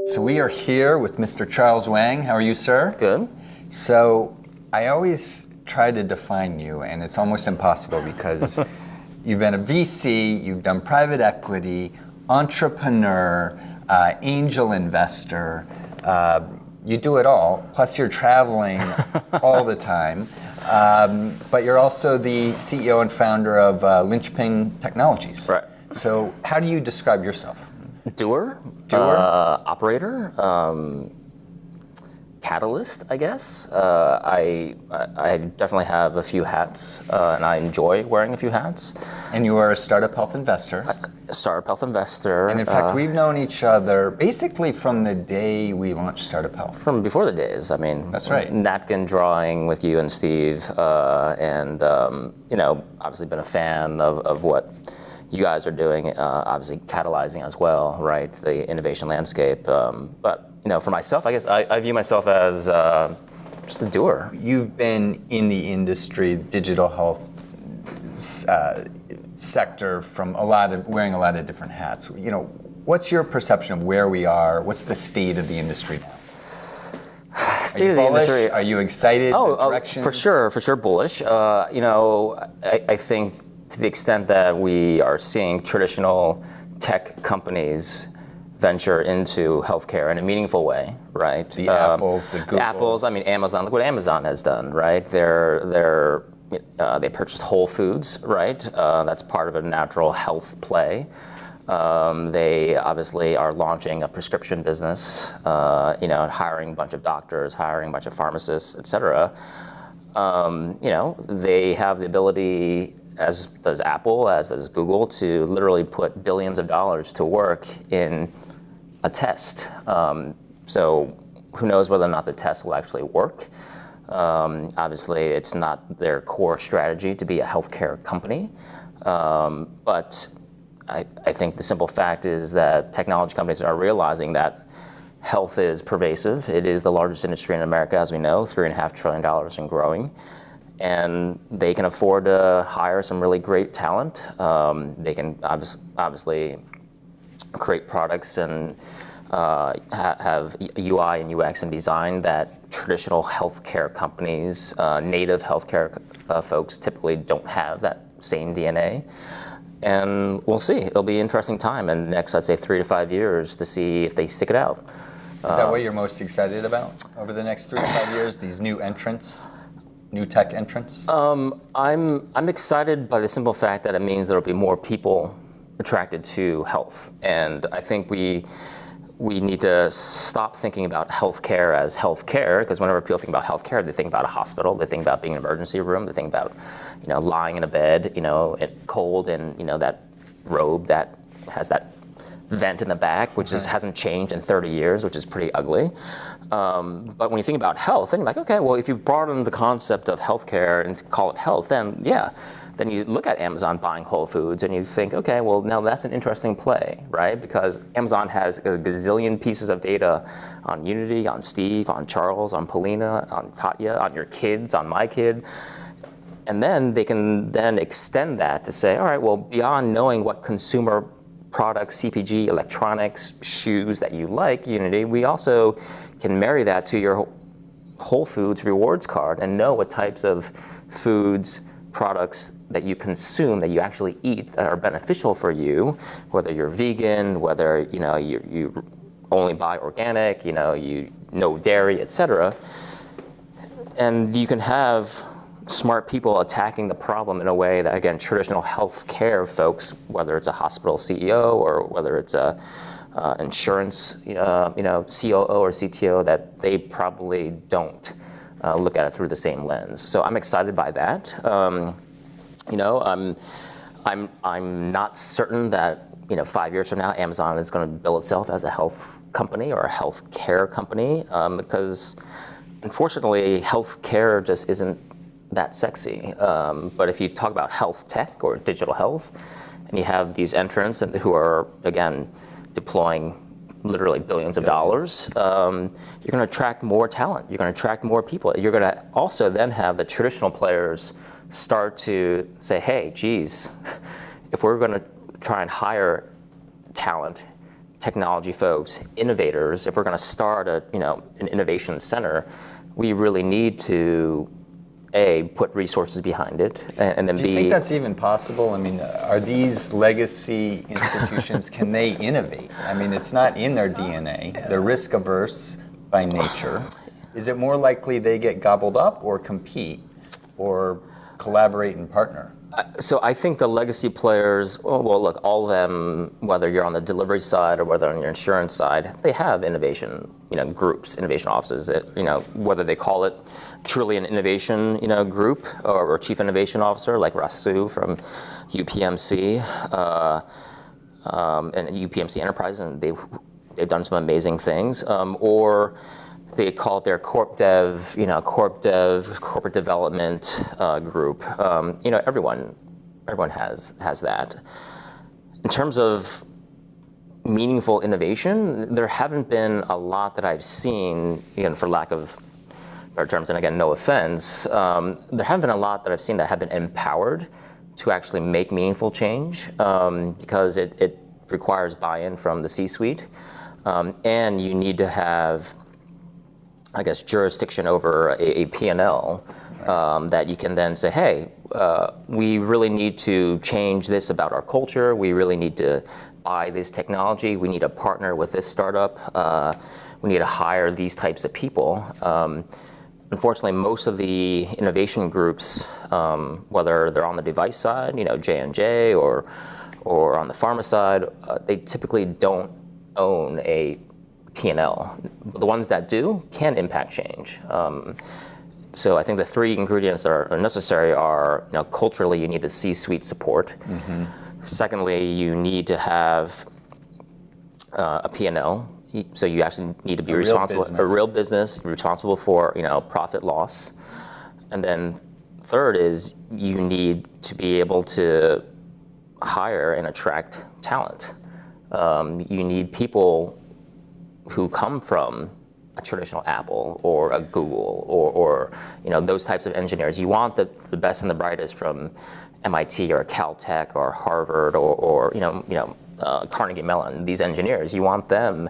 So we are here with Mr. Charles Huang. How are you, sir? Good. So I always try to define you, and it's almost impossible because you've been a VC, you've done private equity, entrepreneur, angel investor. You do it all. Plus, you're traveling all the time. But you're also the CEO and founder of Lynchpin Technologies. Right. So how do you describe yourself? Doer, operator, catalyst, I guess. I definitely have a few hats, and I enjoy wearing a few hats. And you are a startup health investor. Startup health investor. And in fact, we've known each other basically from the day we launched Startup Health. From before the days, I mean. That's right. Napkin drawing with you and Steve, and obviously been a fan of what you guys are doing, obviously catalyzing as well, right? The innovation landscape. But for myself, I guess I view myself as just a doer. You've been in the industry, digital health sector, from wearing a lot of different hats. What's your perception of where we are? What's the state of the industry now? State of the industry. Are you excited? Direction? For sure bullish. I think to the extent that we are seeing traditional tech companies venture into healthcare in a meaningful way, right? The Apples, the Googles. Apples, Amazon, look what Amazon has done, right? They purchased Whole Foods, right? That's part of a natural health play. They obviously are launching a prescription business, hiring a bunch of doctors, hiring a bunch of pharmacists, et cetera. They have the ability, as does Apple, as does Google, to literally put billions of dollars to work in a test. So who knows whether or not the test will actually work. Obviously, it's not their core strategy to be a healthcare company. But I think the simple fact is that technology companies are realizing that health is pervasive. It is the largest industry in America, as we know, $3.5 trillion and growing. And they can afford to hire some really great talent. They can obviously create products and have UI and UX and design that traditional healthcare companies, native healthcare folks typically don't have that same DNA. And we'll see. It'll be an interesting time in the next, I'd say, 3 to 5 years to see if they stick it out. Is that what you're most excited about over the next 3 to 5 years, these new entrants? New tech entrants? I'm excited by the simple fact that it means there'll be more people attracted to health, and I think we need to stop thinking about healthcare as healthcare, because whenever people think about healthcare, they think about a hospital, they think about being in an emergency room, they think about lying in a bed, cold, and that robe that has that vent in the back, which hasn't changed in 30 years, which is pretty ugly. But when you think about health, then you're like, okay, well, if you broaden the concept of healthcare and call it health, then then you look at Amazon buying Whole Foods and you think, okay, well, now that's an interesting play, right? Because Amazon has a gazillion pieces of data on Unity, on Steve, on Charles, on Polina, on Katya, on your kids, on my kid. And then they can then extend that to say, all right, well, beyond knowing what consumer products, CPG, electronics, shoes that you like, Unity, we also can marry that to your Whole Foods rewards card and know what types of foods, products that you consume, that you actually eat, that are beneficial for you, whether you're vegan, whether you only buy organic, no dairy, etc. And you can have smart people attacking the problem in a way that, again, traditional healthcare folks, whether it's a hospital CEO or whether it's a insurance, COO or CTO, that they probably don't look at it through the same lens. So I'm excited by that. I'm not certain that 5 years from now Amazon is going to bill itself as a health company or a health care company, because unfortunately healthcare just isn't that sexy. But if you talk about health tech or digital health, and you have these entrants who are, again, deploying literally billions of dollars, you're going to attract more talent. You're going to attract more people. You're going to also then have the traditional players start to say, hey, geez, if we're going to try and hire talent technology folks, innovators, if we're going to start an innovation center, we really need to put resources behind it, and then Do you think that's even possible? I mean, are these legacy institutions, can they innovate? I mean, it's not in their DNA. They're risk averse by nature. Is it more likely they get gobbled up or compete or collaborate and partner? So I think the legacy players, well, look, all of them, whether you're on the delivery side or whether on your insurance side, they have innovation, groups, innovation offices. Whether they call it truly an innovation, group or chief innovation officer like Rasu from UPMC and UPMC Enterprise, and they've done some amazing things, or they call it their corporate development group. Everyone has that. In terms of meaningful innovation, there haven't been a lot that I've seen, again, for lack of better terms, and again, no offense, there haven't been a lot that I've seen that have been empowered to actually make meaningful change, because it requires buy-in from the C-suite, and you need to have, I guess, jurisdiction over a P&L that you can then say, hey, we really need to change this about our culture. We really need to buy this technology. We need to partner with this startup. We need to hire these types of people. Unfortunately, most of the innovation groups, whether they're on the device side, J&J, or on the pharma side, they typically don't own a P&L. The ones that do can impact change. So I think the three ingredients that are necessary are, culturally, you need the C-suite support. Mm-hmm. Secondly, you need to have a P&L. So you actually need to be responsible, a real business, responsible for, profit loss. And then third is you need to be able to hire and attract talent. You need people who come from a traditional Apple or a Google or those types of engineers. You want the best and the brightest from MIT or Caltech or Harvard or Carnegie Mellon. These engineers, you want them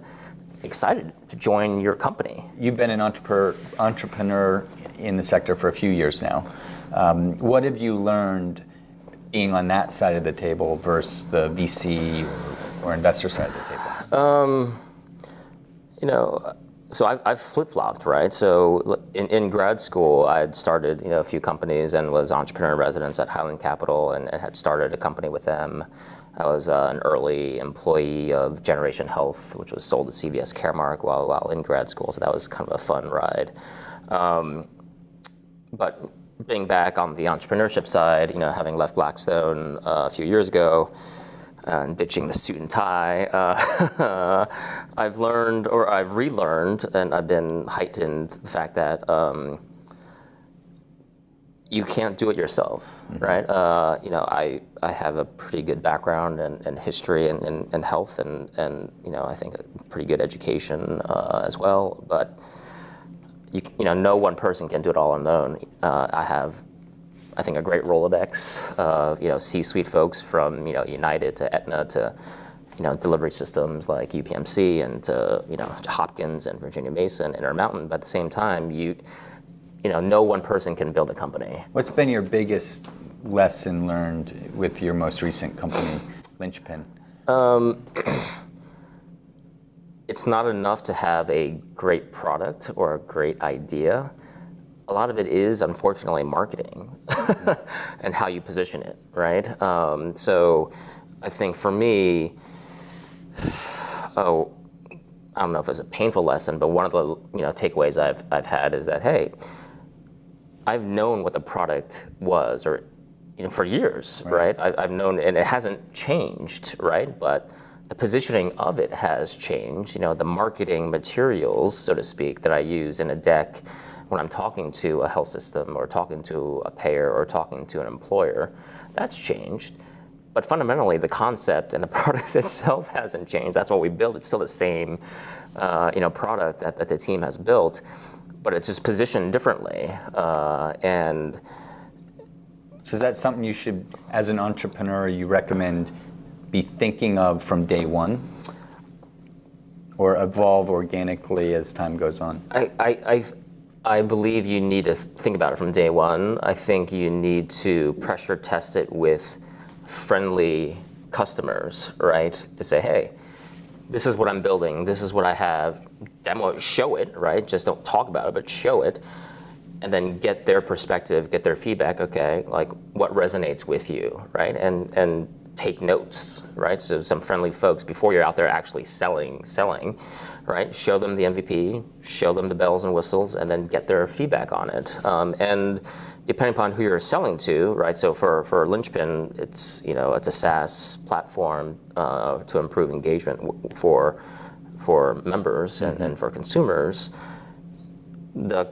excited to join your company. You've been an entrepreneur in the sector for a few years now. What have you learned being on that side of the table versus the VC or investor side of the table? So I've flip-flopped, right? So in grad school, I had started, a few companies and was entrepreneur in residence at Highland Capital and had started a company with them. I was an early employee of Generation Health, which was sold to CVS Caremark while in grad school. So that was kind of a fun ride. But being back on the entrepreneurship side, having left Blackstone a few years ago, ditching the suit and tie, I've learned, or I've relearned, and I've been heightened the fact that you can't do it yourself, mm-hmm. right? I have a pretty good background and history in health, and I think a pretty good education as well. But no one person can do it all on their own. I have, I think, a great Rolodex of C-suite folks from United to Aetna to delivery systems like UPMC and to Hopkins and Virginia Mason and Intermountain. But at the same time, no one person can build a company. What's been your biggest lesson learned with your most recent company, Lynchpin? It's not enough to have a great product or a great idea. A lot of it is, unfortunately, marketing and how you position it, right? So I think for me, I don't know if it's a painful lesson, but one of the takeaways I've had is that, hey, I've known what the product was, or for years, right? I've known, and it hasn't changed, right? But the positioning of it has changed. The marketing materials, so to speak, that I use in a deck when I'm talking to a health system or talking to a payer or talking to an employer, that's changed. But fundamentally, the concept and the product itself hasn't changed. That's what we build. It's still the same, product that the team has built, but it's just positioned differently. And so is that something you should, as an entrepreneur, you recommend be thinking of from day one? or evolve organically as time goes on? I believe you need to think about it from day one. I think you need to pressure test it with friendly customers, right? To say, hey, this is what I'm building, this is what I have, demo it, show it, right? Just don't talk about it, but show it. And then get their perspective, get their feedback, okay, like what resonates with you, right? And take notes, right? So some friendly folks, before you're out there actually selling, right? Show them the MVP, show them the bells and whistles, and then get their feedback on it. And depending upon who you're selling to, right? So for Lynchpin, it's a SaaS platform to improve engagement for members and for consumers. The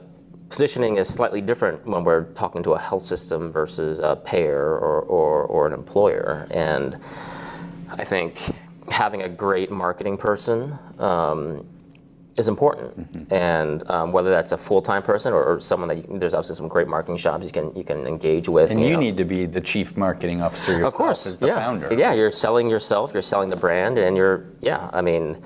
positioning is slightly different when we're talking to a health system versus a payer or an employer. And I think having a great marketing person is important. And whether that's a full-time person or someone that there's obviously some great marketing shops you can engage with. And you need to be the chief marketing officer yourself, of course, as the founder. Yeah, you're selling yourself, you're selling the brand, and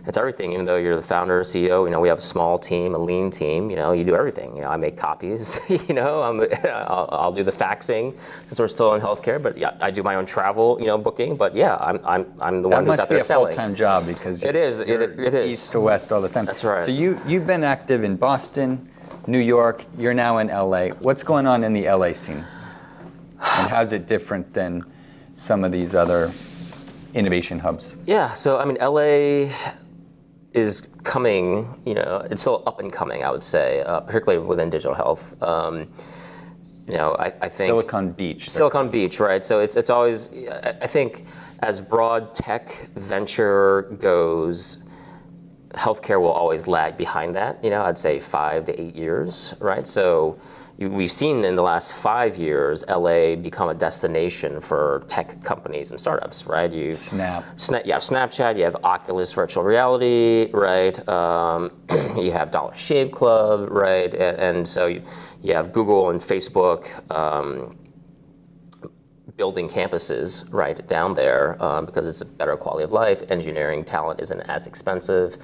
it's everything. Even though you're the founder, CEO, we have a small team, a lean team. You do everything. I make copies. I'll do the faxing since we're still in healthcare. But yeah, I do my own travel, booking. But yeah, I'm the one who's out there selling. That must be a full-time job because it is. It is east to west all the time. That's right. So you've been active in Boston, New York. You're now in LA. What's going on in the LA scene? And how's it different than some of these other innovation hubs? Yeah. So LA is coming, it's still up and coming, I would say, particularly within digital health. I think Silicon Beach. Silicon Beach, right? So it's always, I think, as broad tech venture goes, healthcare will always lag behind that. I'd say 5 to 8 years, right? So we've seen in the last 5 years, LA become a destination for tech companies and startups, right? You have Snapchat, you have Oculus virtual reality, right? You have Dollar Shave Club, right? And so you have Google and Facebook building campuses right down there because it's a better quality of life. Engineering talent isn't as expensive.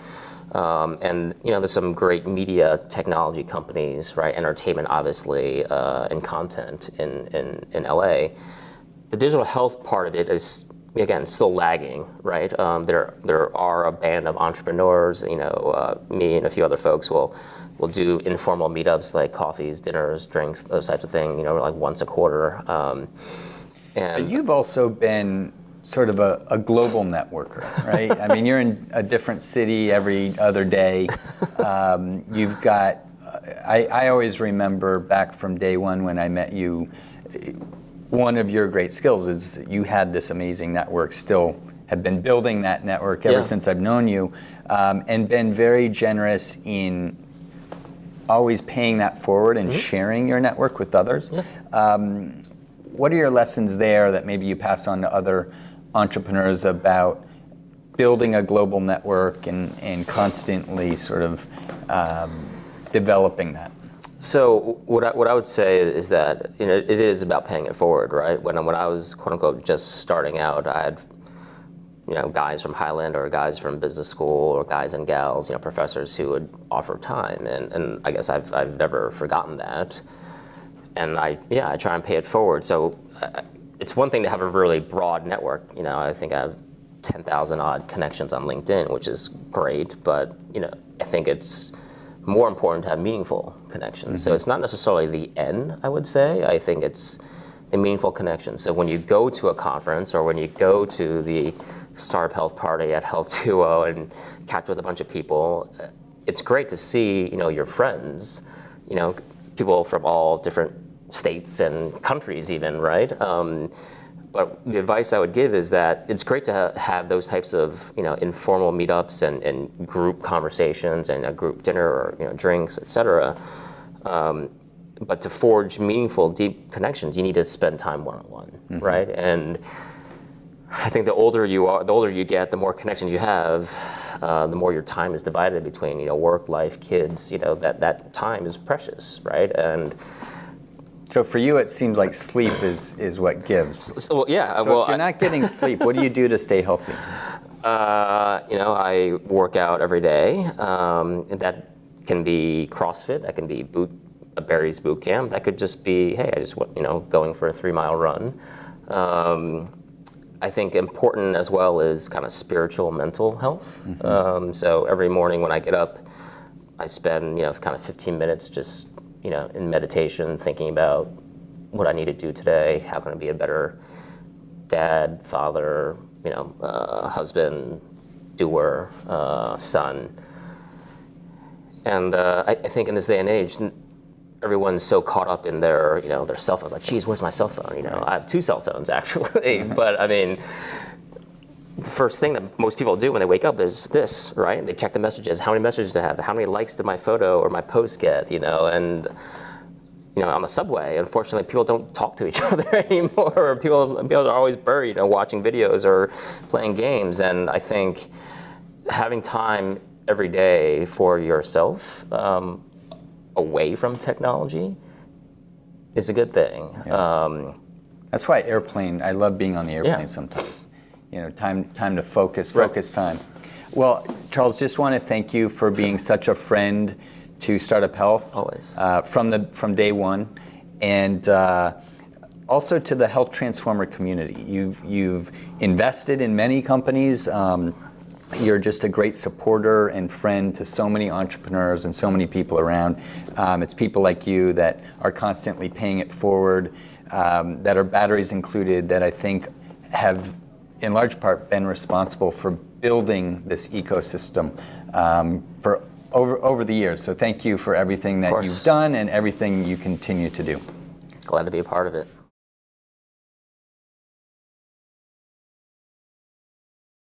And there's some great media technology companies, right? Entertainment, obviously, and content in LA. The digital health part of it is, again, still lagging, right? There are a band of entrepreneurs. Me and a few other folks will do informal meetups like coffees, dinners, drinks, those types of things. Like once a quarter. But you've also been sort of a global networker, right? You're in a different city every other day. You've got, I always remember back from day one when I met you, one of your great skills is you had this amazing network, still have been building that network ever since I've known you, and been very generous in always paying that forward and sharing your network with others. What are your lessons there that maybe you pass on to other entrepreneurs about building a global network and constantly sort of developing that? So what I would say is that it is about paying it forward, right? When I was quote unquote just starting out, I had guys from Highland or guys from business school or guys and gals, professors who would offer time, and I guess I've never forgotten that. And I try and pay it forward. So it's one thing to have a really broad network. I think I have 10,000 odd connections on LinkedIn, which is great. But I think it's more important to have meaningful connections. So it's not necessarily the end, I would say. I think it's the meaningful connections. So when you go to a conference or when you go to the Startup Health Party at Health 2.0 and catch with a bunch of people, it's great to see your friends, people from all different states and countries even, right? But the advice I would give is that it's great to have those types of informal meetups and group conversations and a group dinner or drinks, et cetera. But to forge meaningful, deep connections, you need to spend time one-on-one, right? And I think the older you get, the more connections you have, the more your time is divided between work, life, kids. That time is precious, right? And so for you, it seems like sleep is what gives. So, yeah. So if you're not getting sleep, what do you do to stay healthy? I work out every day. And that can be CrossFit, that can be a Barry's boot camp, that could just be, hey, I just want, going for a 3-mile run. I think important as well is kind of spiritual, mental health. Mm-hmm. So every morning when I get up, I spend, kind of 15 minutes just, in meditation, thinking about what I need to do today, how can I be a better dad, father, husband, doer, son. And I think in this day and age, everyone's so caught up in their cell phones. Like, geez, where's my cell phone? I have 2 cell phones actually. But I mean, the first thing that most people do when they wake up is this, right? They check the messages. How many messages do I have? How many likes did my photo or my post get? And on the subway, unfortunately, people don't talk to each other anymore. People are always buried, watching videos or playing games. And I think having time every day for yourself, away from technology, is a good thing. Yeah. That's why I love being on the airplane sometimes. Time to focus time. Well, Charles, just want to thank you for being such a friend to Startup Health. Always. From day one, and also to the health transformer community. You've invested in many companies. You're just a great supporter and friend to so many entrepreneurs and so many people around. It's people like you that are constantly paying it forward, that are batteries included, that I think have in large part been responsible for building this ecosystem for over the years. So thank you for everything that you've done and everything you continue to do. Glad to be a part of it.